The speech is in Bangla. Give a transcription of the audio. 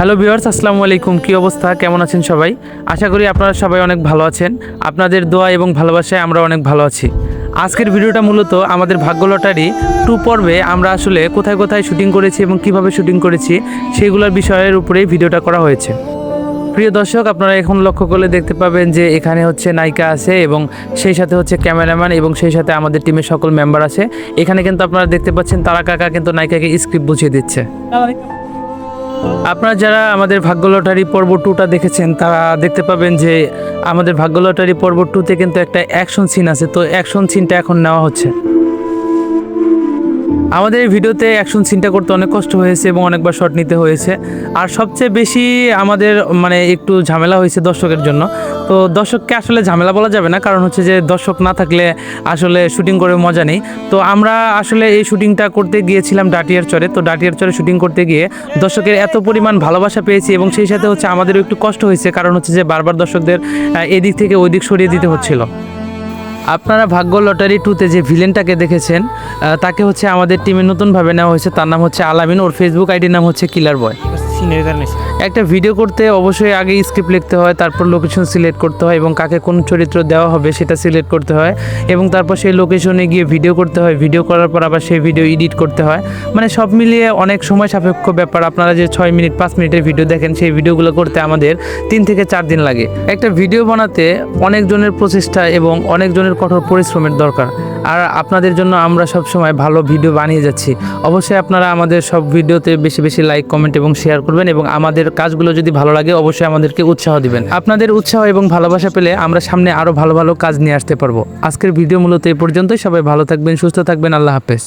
হ্যালো ভিউয়ার্স, আসসালামু আলাইকুম। কী অবস্থা, কেমন আছেন সবাই? আশা করি আপনারা সবাই অনেক ভালো আছেন। আপনাদের দোয়া এবং ভালোবাসায় আমরা অনেক ভালো আছি। আজকের ভিডিওটা মূলত আমাদের ভাগ্য লটারি 2 পর্বে আমরা আসলে কোথায় কোথায় শুটিং করেছি এবং কিভাবে শুটিং করেছি সেগুলোর বিষয়ের উপরেই ভিডিওটা করা হয়েছে। প্রিয় দর্শক, আপনারা এখন লক্ষ্য করলে দেখতে পাবেন যে এখানে হচ্ছে নায়িকা আছে এবং সেই সাথে হচ্ছে ক্যামেরাম্যান এবং সেই সাথে আমাদের টিমের সকল মেম্বার আছে। এখানে কিন্তু আপনারা দেখতে পাচ্ছেন তারা কাকা কিন্তু নায়িকাকে স্ক্রিপ্ট বুঝিয়ে দিচ্ছে। আপনারা যারা আমাদের ভাগ্য লটারি পর্ব 2টা দেখেছেন তারা দেখতে পাবেন যে আমাদের ভাগ্য লটারি পর্ব 2তে কিন্তু একটা অ্যাকশন সিন আছে। তো অ্যাকশন সিনটা এখন নেওয়া হচ্ছে। আমাদের এই ভিডিওতে অ্যাকশন সিনটা করতে অনেক কষ্ট হয়েছে এবং অনেকবার শট নিতে হয়েছে। আর সবচেয়ে বেশি আমাদের একটু ঝামেলা হয়েছে দর্শকের জন্য। তো দর্শককে আসলে ঝামেলা বলা যাবে না, কারণ হচ্ছে যে দর্শক না থাকলে আসলে শুটিং করে মজা নেই। তো আমরা আসলে এই শুটিংটা করতে গিয়েছিলাম ডাটিয়ার চরে। তো ডাটিয়ার চরে শুটিং করতে গিয়ে দর্শকের এত পরিমাণ ভালোবাসা পেয়েছি এবং সেই সাথে হচ্ছে আমাদেরও একটু কষ্ট হয়েছে, কারণ হচ্ছে যে বারবার দর্শকদের এদিক থেকে ওই দিক সরিয়ে দিতে হচ্ছিল। আপনারা ভাগ্য লটারি 2তে যে ভিলেনটাকে দেখেছেন তাকে হচ্ছে আমাদের টিমে নতুনভাবে নেওয়া হয়েছে। তার নাম হচ্ছে আলামিন। ওর ফেসবুক আইডির নাম হচ্ছে কিলার বয়। একটা ভিডিও করতে অবশ্যই আগে স্ক্রিপ্ট লিখতে হয়, তারপর লোকেশন সিলেক্ট করতে হয় এবং কাকে কোন চরিত্র দেওয়া হবে সেটা সিলেক্ট করতে হয় এবং তারপর সেই লোকেশনে গিয়ে ভিডিও করতে হয়। ভিডিও করার পর আবার সেই ভিডিও এডিট করতে হয়। সব মিলিয়ে অনেক সময় সাপেক্ষ ব্যাপার। আপনারা যে 6 মিনিট 5 মিনিটের ভিডিও দেখেন সেই ভিডিওগুলো করতে আমাদের 3 থেকে 4 দিন লাগে। একটা ভিডিও বানাতে অনেকজনের প্রচেষ্টা এবং অনেকজনের কঠোর পরিশ্রমের দরকার। আর আপনাদের জন্য আমরা সব সময় ভালো ভিডিও বানিয়ে যাচ্ছি। অবশ্যই আপনারা আমাদের সব ভিডিওতে বেশি বেশি লাইক, কমেন্ট এবং শেয়ার করবেন এবং আমাদের কাজগুলো যদি ভালো লাগে অবশ্যই আমাদেরকে উৎসাহ দিবেন। আপনাদের উৎসাহ এবং ভালোবাসা পেলে আমরা সামনে আরও ভালো ভালো কাজ নিয়ে আসতে পারবো। আজকের ভিডিও মূলত এই পর্যন্তই। সবাই ভালো থাকবেন, সুস্থ থাকবেন। আল্লাহ হাফেজ।